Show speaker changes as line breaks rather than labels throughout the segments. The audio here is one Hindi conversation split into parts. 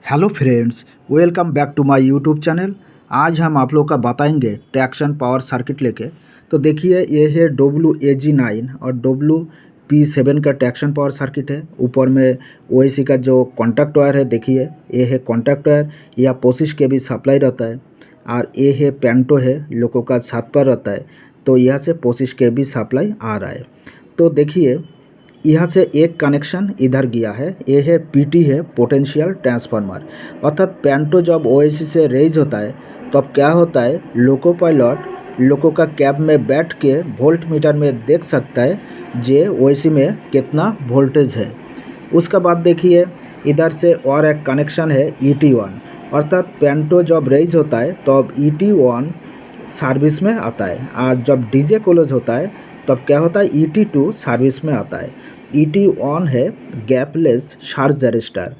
Hello friends, welcome back to my YouTube channel. आज हम आप लोग का बताएंगे ट्रैक्शन पावर सर्किट लेके। तो देखिए, ये है WAG9 और WP7 का ट्रैक्शन पावर सर्किट है। ऊपर में OAC का जो कॉन्टैक्ट वायर है, देखिए ये है कॉन्टैक्ट वायर या पोसिश के भी सप्लाई रहता है। और ये है पेंटो है, लोगों का छत पर रहता है, तो यहाँ से पोसिश के भी सप्लाई आ रहा है। तो देखिए, यहाँ से एक कनेक्शन इधर गया है, ये है PT है, पोटेंशियल ट्रांसफार्मर। अर्थात पेंटो जब OAC से रेज होता है तो अब क्या होता है, लोको पायलट लोको का कैब में बैठ के वोल्ट मीटर में देख सकता है जे OAC में कितना वोल्टेज है। उसका बाद देखिए, इधर से और एक कनेक्शन है ET1। अर्थात पेंटो जब रेज होता है तो अब ET1 सर्विस में आता है, और जब DJ क्लोज होता है तब क्या होता है, ET2 सर्विस में आता है। ET1 है गैपलेस चार्ज रजिस्टर।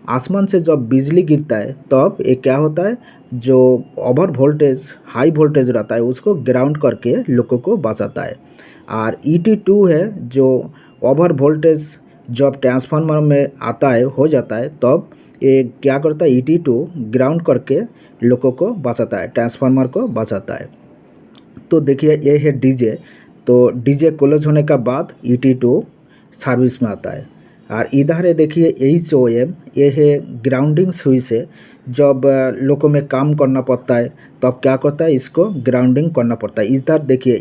आसमान से जब बिजली गिरता है तब ये क्या होता है, जो ओवर वोल्टेज हाई वोल्टेज रहता है उसको ग्राउंड करके लोगों को बचाता है। और ET2 है जो ओवर वोल्टेज जब ट्रांसफार्मर में आता है हो जाता है, तब ये क्या करता है, ET2 ग्राउंड करके लोगों को बचाता है, ट्रांसफार्मर को बचाता है। तो देखिए, ये है DJ। तो DJ क्लोज होने का बाद ET2 सर्विस में आता है। और इधर है देखिए HOM, ये है ग्राउंडिंग स्विच है। जब लोगों में काम करना पड़ता है तब क्या करता है, इसको ग्राउंडिंग करना पड़ता है। इधर देखिए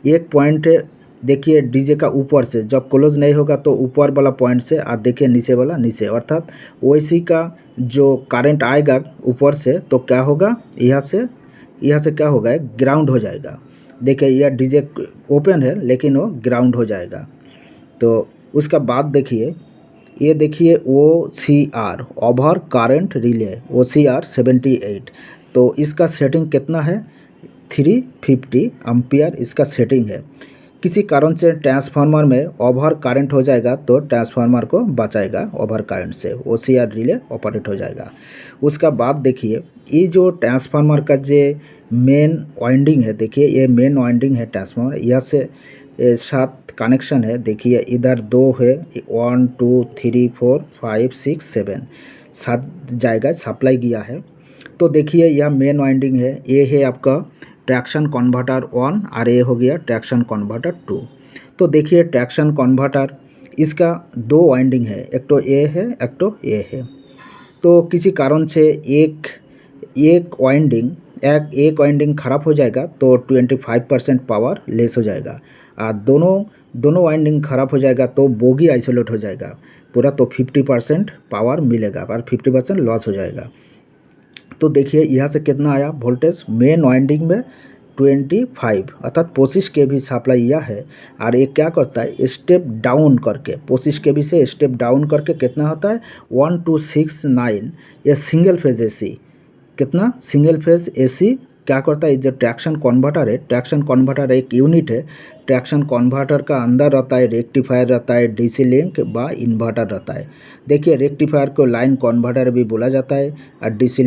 एक पॉइंट है, देखिए DJ का ऊपर से जब क्लोज नहीं होगा तो ऊपर वाला पॉइंट से, और देखिए नीचे वाला नीचे, अर्थात OAC का जो करंट आएगा ऊपर से तो क्या होगा, यहाँ से क्या होगा, ग्राउंड हो जाएगा। देखिए यह DJ ओपन है लेकिन वो ग्राउंड हो जाएगा। तो उसका बाद देखिए, ये देखिए OCR over current relay, OCR 78। तो इसका सेटिंग कितना है, 350 एम्पियर इसका सेटिंग है। किसी कारण से ट्रांसफार्मर में ओवर करंट हो जाएगा तो ट्रांसफार्मर को बचाएगा ओवर करंट से, OCR रिले ऑपरेट हो जाएगा। उसका बाद देखिए, ये जो ट्रांसफार्मर का जो मेन वाइंडिंग है, देखिए ये मेन वाइंडिंग है ट्रांसफार्मर, यहाँ से 7 कनेक्शन है। देखिए इधर 2 है, 1 2 3 4 5 6 7, 7 जाएगा सप्लाई गया है। तो देखिए यह मेन वाइंडिंग है, ये है आपका ट्रैक्शन कन्वर्टर 1 और ये हो गया ट्रैक्शन कन्वर्टर 2। तो देखिए ट्रैक्शन कन्वर्टर इसका 2 वाइंडिंग है, एक तो ए है एक तो ए है। तो किसी कारण से एक वाइंडिंग ख़राब हो जाएगा तो 25% पावर लेस हो जाएगा, और दोनों वाइंडिंग ख़राब हो जाएगा तो बोगी आइसोलेट हो जाएगा पूरा, तो 50% पावर मिलेगा और 50% लॉस हो जाएगा। तो देखिए यहाँ से कितना आया वोल्टेज, मेन वाइंडिंग में 25, अर्थात 25 kV सप्लाई यह है। और ये क्या करता है, स्टेप डाउन करके 25 kV से स्टेप डाउन करके कितना होता है 1269। ये सिंगल फेज AC, कितना सिंगल फेज AC क्या करता है, जो ट्रैक्शन कन्वर्टर है, ट्रैक्शन कन्वर्टर एक यूनिट है। ट्रैक्शन कन्वर्टर का अंदर रहता है रेक्टिफायर रहता है, DC लिंक व इन्वर्टर रहता है। देखिए रेक्टिफायर को लाइन कन्वर्टर भी बोला जाता है, और DC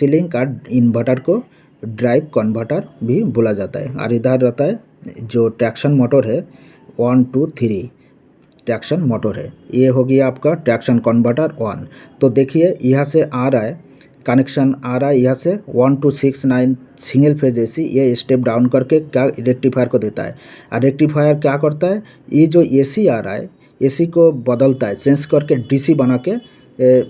लिंक और इन्वर्टर को ड्राइव कन्वर्टर भी बोला जाता है। और इधर रहता है जो ट्रैक्शन मोटर है, 1 2 3 ट्रैक्शन मोटर है। ये हो गया आपका ट्रैक्शन कन्वर्टर 1। तो देखिए यहाँ से आ रहा है कनेक्शन, आ रहा है यहाँ से 1269 सिंगल फेज AC, ये स्टेप डाउन करके क्या रेक्टिफायर को देता है। और रेक्टिफायर क्या करता है, ये जो AC आ रहा है AC को बदलता है, चेंज करके DC बना के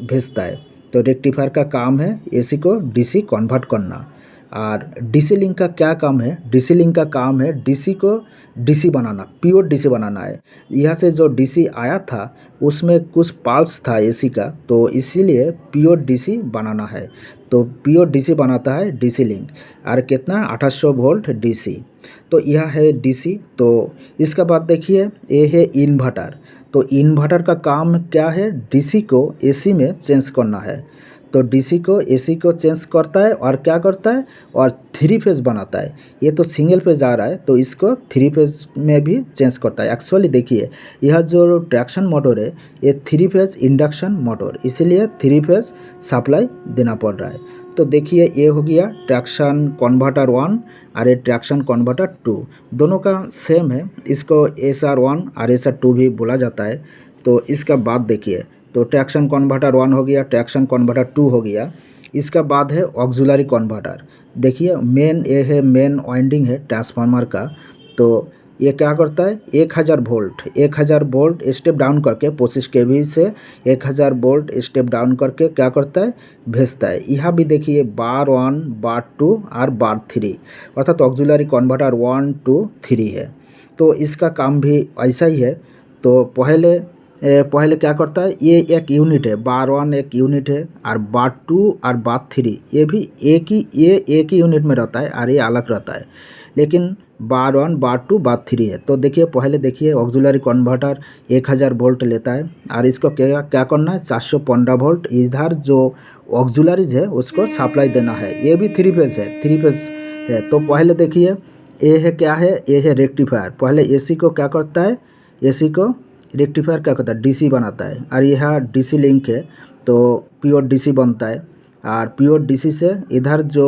भेजता है। तो रेक्टिफायर का काम है AC को DC कन्वर्ट करना। और DC लिंक का क्या काम है, DC लिंक का काम है DC को DC बनाना, प्योर DC बनाना है। यहाँ से जो DC आया था उसमें कुछ पाल्स था AC का, तो इसीलिए प्योर DC बनाना है। तो प्योर DC बनाता है DC लिंक, और कितना 2800 वोल्ट DC। तो यह है DC। तो इसका बाद देखिए ये है इन्वर्टर। तो इन्वर्टर का काम क्या है, DC को AC में चेंज करना है। तो DC को AC को चेंज करता है और क्या करता है, और 3 फेज बनाता है। ये तो सिंगल फेज आ रहा है तो इसको 3 फेज में भी चेंज करता है। एक्चुअली देखिए यह जो ट्रैक्शन मोटर है ये 3 फेज इंडक्शन मोटर, इसीलिए 3 फेज सप्लाई देना पड़ रहा है। तो देखिए ये हो गया ट्रैक्शन कन्वर्टर 1 और ये ट्रैक्शन कन्वर्टर 2, दोनों का सेम है। इसको SR1 और SR2 भी बोला जाता है। तो इसका बाद देखिए तो ट्रैक्शन कन्वर्टर 1 हो गया, ट्रैक्शन कन्वर्टर 2 हो गया। इसका बाद है ऑक्सिलरी कन्वर्टर। देखिए मेन ये है, मेन वाइंडिंग है ट्रांसफार्मर का। तो ये क्या करता है, 1000 वोल्ट स्टेप डाउन करके 25 kV से 1000 वोल्ट स्टेप डाउन करके क्या करता है, भेजता है। यहाँ भी देखिए बार 1, बार 2 और बार 3, अर्थात ऑक्सिलरी कन्वर्टर 1, 2, 3 है। तो इसका काम भी ऐसा ही है। तो पहले क्या करता है, ये एक यूनिट है, बार 1 एक यूनिट है, और बार 2 और बार 3 ये भी एक ही यूनिट में रहता है, और ये अलग रहता है। लेकिन बार 1, बार 2, बार 3 है। तो देखिए पहले देखिए ऑक्सिलरी कन्वर्टर 1000 वोल्ट लेता है, और इसको क्या क्या करना है, 415 वोल्ट इधर जो ऑक्सिलरीज है उसको सप्लाई देना है। ये भी 3 फेज है, 3 फेज है। तो पहले देखिए ये है क्या है, ये है रेक्टिफायर। पहले एसी को क्या करता है, एसी को रेक्टिफायर क्या करता है, डीसी बनाता है, और यह डीसी लिंक है तो प्योर डीसी बनता है। और प्योर डीसी से इधर जो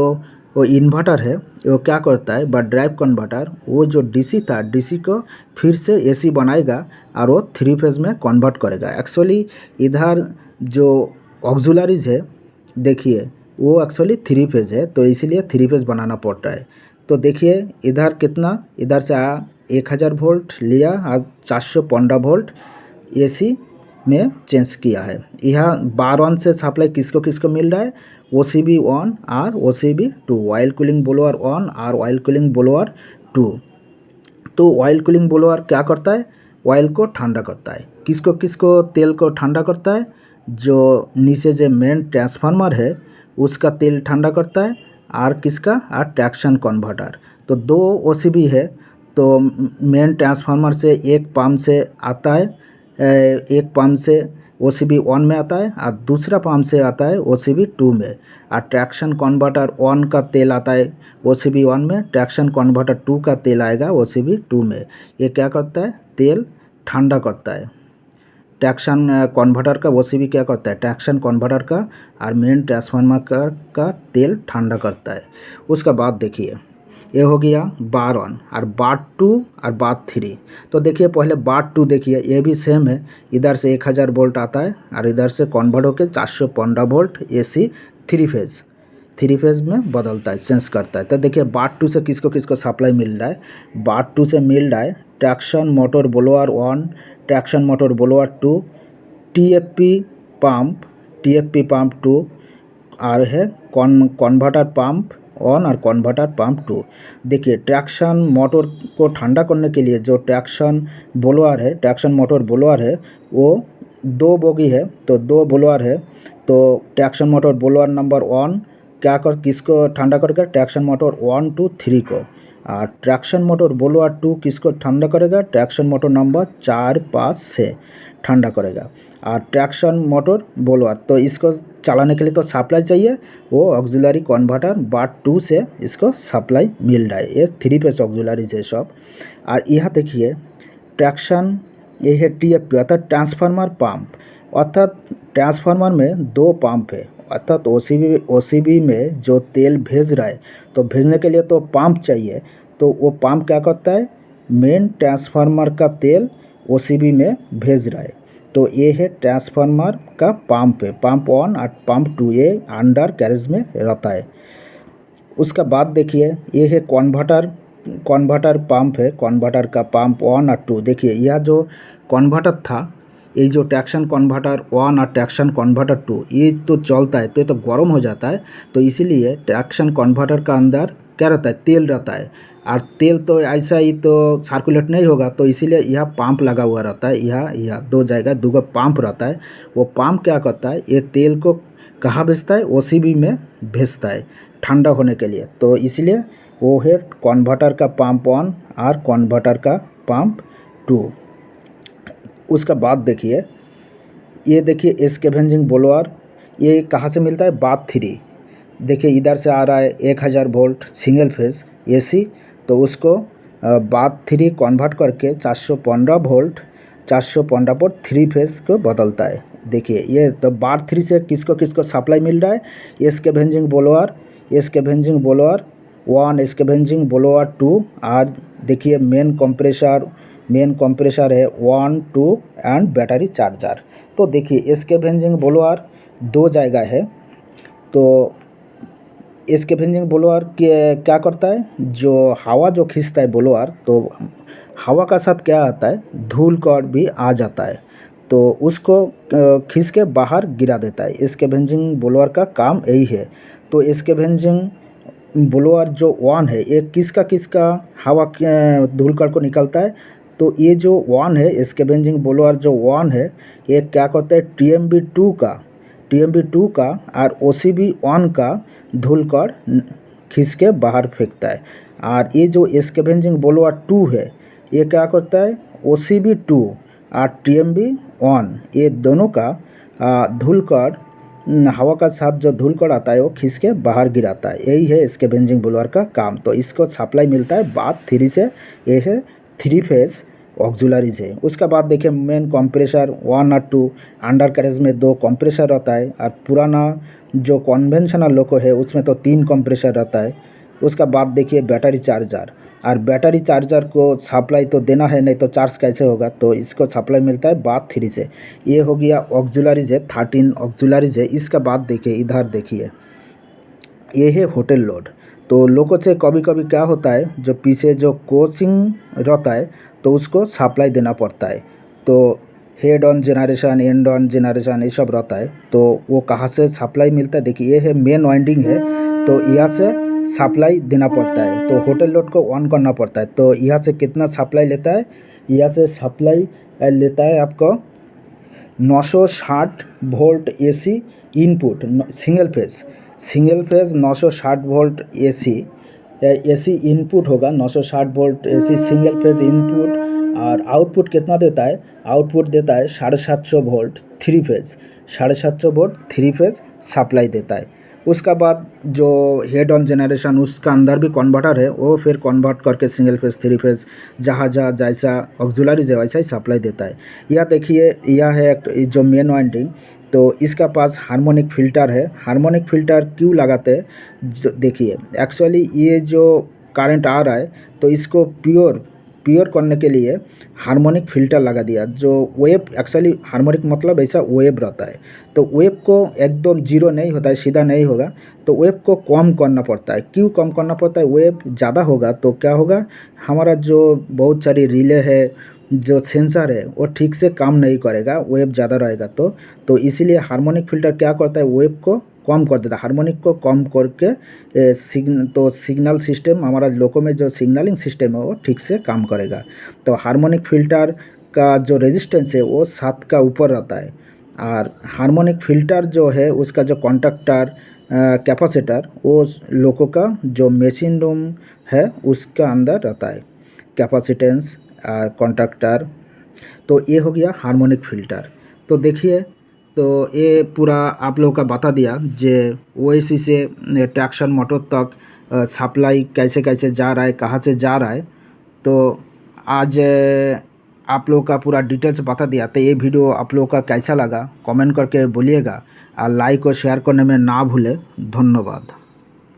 वो इन्वर्टर है वो क्या करता है, बट ड्राइव कन्वर्टर वो जो डीसी था, डीसी को फिर से एसी बनाएगा और वो 3 फेज में कन्वर्ट करेगा। एक्चुअली इधर जो ऑक्सिलरीज है देखिए वो एक्चुअली 3 फेज है, तो इसीलिए 3 फेज बनाना पड़ता है। तो देखिए इधर कितना, इधर से 1000 वोल्ट लिया और 415 वोल्ट एसी में चेंज किया है। यहाँ बार 1 से सप्लाई किसको किसको मिल रहा है, OCB 1 और OCB 2, ऑयल कूलिंग ब्लोअर 1 और ऑयल कूलिंग ब्लोअर 2। तो ऑयल कूलिंग ब्लोअर क्या करता है, ऑयल को ठंडा करता है। किसको किसको, तेल को ठंडा करता है, जो नीचे जो मेन ट्रांसफार्मर है उसका तेल ठंडा करता है, और किसका, और ट्रैक्शन कन्वर्टर। तो 2 OCB है, तो मेन ट्रांसफार्मर से एक पंप से आता है, एक पंप से OCB 1 में आता है, और दूसरा पंप से आता है OCB 2 में। और ट्रैक्शन कन्वर्टर 1 का तेल आता है OCB 1 में, ट्रैक्शन कन्वर्टर 2 का तेल आएगा OCB 2 में। ये क्या करता है, तेल ठंडा करता है। ट्रैक्शन कन्वर्टर का OCB क्या करता है, ट्रैक्शन कन्वर्टर का और मेन ट्रांसफार्मर का तेल ठंडा करता है। उसका बाद देखिए ये हो गया बार 1 और बार 2 और बार 3। तो देखिए पहले बार 2 देखिए, ये भी सेम है, इधर से 1000 वोल्ट आता है और इधर से कन्वर्ट होकर 415 वोल्ट एसी 3 फेज में बदलता है, चेंज करता है। तो देखिए बार 2 से किसको किसको सप्लाई मिल रहा है, बार 2 से मिल रहा है traction motor blower 1, traction motor blower 2, TFP pump 2, और है कन्वर्टर पंप 1 और कन्वर्टर पंप 2। देखिए ट्रैक्शन मोटर को ठंडा करने के लिए जो ट्रैक्शन ब्लोअर है, ट्रैक्शन मोटर ब्लोअर है, वो 2 बोगी है, तो 2 ब्लोअर है। तो ट्रैक्शन मोटर ब्लोअर नंबर 1 क्या कर किसको ठंडा करेगा, ट्रैक्शन मोटर 1, 2, 3 को। और ट्रैक्शन मोटर ब्लोअर 2 किसको ठंडा करेगा, ट्रैक्शन मोटर नंबर 4, 5 से ठंडा करेगा। और ट्रैक्शन मोटर ब्लोअर तो इसको चलाने के लिए तो सप्लाई चाहिए, वो ऑक्सिलरी कन्वर्टर बार 2 से इसको सप्लाई मिल रहा है। ये 3 फेज ऑक्सिलरी है सब। और यह देखिए ट्रैक्शन, ये है TFP अर्थात ट्रांसफार्मर पंप, अर्थात ट्रांसफार्मर में 2 पंप है, अर्थात OCB में जो तेल भेज रहा है, तो भेजने के लिए तो पंप चाहिए। तो वो पंप क्या करता है, मेन ट्रांसफार्मर का तेल OCB में भेज रहा है। तो ये है ट्रांसफार्मर का पंप है, पंप 1 और पंप 2 ये अंडर कैरेज में रहता है। उसका बाद देखिए ये है कन्वर्टर पंप है, कन्वर्टर का पंप 1 और 2। देखिए यह जो कन्वर्टर था, ये जो ट्रैक्शन कन्वर्टर 1 और ट्रैक्शन कन्वर्टर 2 ये तो चलता है तो ये तो गर्म हो जाता है, तो इसीलिए ट्रैक्शन कन्वर्टर का अंदर क्या रहता है, तेल रहता है। और तेल तो ऐसा ही तो सर्कुलेट नहीं होगा, तो इसीलिए यह पंप लगा हुआ रहता है। यह 2 जगह 2 पंप रहता है। वो पंप क्या करता है, ये तेल को कहाँ भेजता है, OCB में भेजता है ठंडा होने के लिए। तो इसलिए वो है कन्वर्टर का पंप 1 और कन्वर्टर का पंप 2। उसका बाद देखिए ये देखिए स्कैवेंजिंग ब्लोअर, ये कहाँ से मिलता है, बार 3। देखिए इधर से आ रहा है 1000 वोल्ट सिंगल फेज AC, तो उसको बार 3 कन्वर्ट करके 415 वोल्ट 3 फेज को बदलता है। देखिए ये तो बार 3 से किसको किसको सप्लाई मिल रहा है, स्कैवेंजिंग ब्लोअर 1, स्कैवेंजिंग ब्लोअर 2, और देखिए मेन कंप्रेसर मेन कंप्रेसर है 1 2 एंड बैटरी चार्जर। तो देखिए स्कैवेंजिंग ब्लोअर दो जगह है। तो स्कैवेंजिंग ब्लोअर क्या करता है, जो हवा जो खींचता है ब्लोअर, तो हवा का साथ क्या आता है, धूल कण भी आ जाता है, तो उसको खींच के बाहर गिरा देता है। स्कैवेंजिंग ब्लोअर का काम यही है। तो स्कैवेंजिंग ब्लोअर जो वन है ये किसका हवा धूल कण को निकलता है। तो ये जो वन है स्कैवेंजिंग ब्लोअर जो वन है ये क्या करता है, TMB2 का और OCB1 का धूल कण खींच के बाहर फेंकता है। और ये जो स्कैवेंजिंग ब्लोअर 2 है ये क्या करता है, OCB2 और TMB1 ये दोनों का धूल कण हवा का साथ जो धूल कण आता है वो खींच के बाहर गिराता है। यही है स्कैवेंजिंग ब्लोअर का काम। तो इसको सप्लाई मिलता है बात 3 से। ये है 3 फेज ऑक्सिलरीज है। उसका बाद देखिए मेन कंप्रेसर 1 और 2, अंडर कैरेज में 2 कंप्रेसर रहता है, और पुराना जो कन्वेंशनल लोको है उसमें तो 3 कंप्रेसर रहता है। उसका बाद देखिए बैटरी चार्जर, और बैटरी चार्जर को सप्लाई तो देना है, नहीं तो चार्ज कैसे होगा, तो इसको सप्लाई मिलता है बात 3 से। ये हो गया ऑक्सिलरीज है, 13 ऑक्सिलरीज है। इसका बाद देखिए इधर देखिए ये है होटल लोड। तो लोगों से कभी कभी क्या होता है, जो पीछे जो कोचिंग रहता है तो उसको सप्लाई देना पड़ता है। तो head on generation, and on generation ये सब रहता है। तो वो कहाँ से सप्लाई मिलता है, देखिए ये है मेन वाइंडिंग है, तो यहाँ से सप्लाई देना पड़ता है। तो होटल लोड को ऑन करना पड़ता है। तो यहाँ से कितना सप्लाई लेता है, यहाँ से सप्लाई लेता है आपको 960 volt AC input, single phase 960 volt AC input होगा। 960 volt AC single phase input. और आउटपुट कितना देता है, आउटपुट देता है 750 volt 3 phase, 750 volt 3 phase supply देता है। उसका बाद जो हेड ऑन जनरेशन उसका अंदर भी कन्वर्टर है, वो फिर कन्वर्ट करके सिंगल फेज 3 फेज जहाँ जैसा ऑक्सिलरीज है वैसा ही सप्लाई देता है। यह देखिए यह है जो मेन वाइंडिंग। तो इसका पास हार्मोनिक फ़िल्टर है। हार्मोनिक फ़िल्टर क्यों लगाते हैं, देखिए एक्चुअली ये जो करंट आ रहा है तो इसको प्योर करने के लिए हार्मोनिक फ़िल्टर लगा दिया। जो वेव, एक्चुअली हार्मोनिक मतलब ऐसा वेव रहता है, तो वेव को एकदम जीरो नहीं होता है, सीधा नहीं होगा, तो वेव को कम करना पड़ता है। क्यों कम करना पड़ता है, वेव ज़्यादा होगा तो क्या होगा, हमारा जो बहुत सारी रिले है, जो सेंसर है वो ठीक से काम नहीं करेगा, वेव ज़्यादा रहेगा। तो इसीलिए हार्मोनिक फ़िल्टर क्या करता है, वेव को कम कर देता है। हार्मोनिक को कम करके सिग्नल सिस्टम, हमारा लोको में जो सिग्नलिंग सिस्टम है वो ठीक से काम करेगा। तो हार्मोनिक फ़िल्टर का जो रेजिस्टेंस है वो 7 का ऊपर रहता है। और हार्मोनिक फ़िल्टर जो है उसका जो कंडक्टर कैपेसिटर वो लोको का जो मशीन रूम है उसका अंदर रहता है, कैपेसिटेंस और कंडक्टर। तो ये हो गया हार्मोनिक फ़िल्टर। तो देखिए, तो ये पूरा आप लोगों का बता दिया जे OAC से ट्रैक्शन मोटर तक सप्लाई कैसे कैसे जा रहा है, कहाँ से जा रहा है। तो आज आप लोगों का पूरा डिटेल्स बता दिया। तो ये वीडियो आप लोगों का कैसा लगा कमेंट करके बोलिएगा, और लाइक और शेयर करने में ना भूले। धन्यवाद।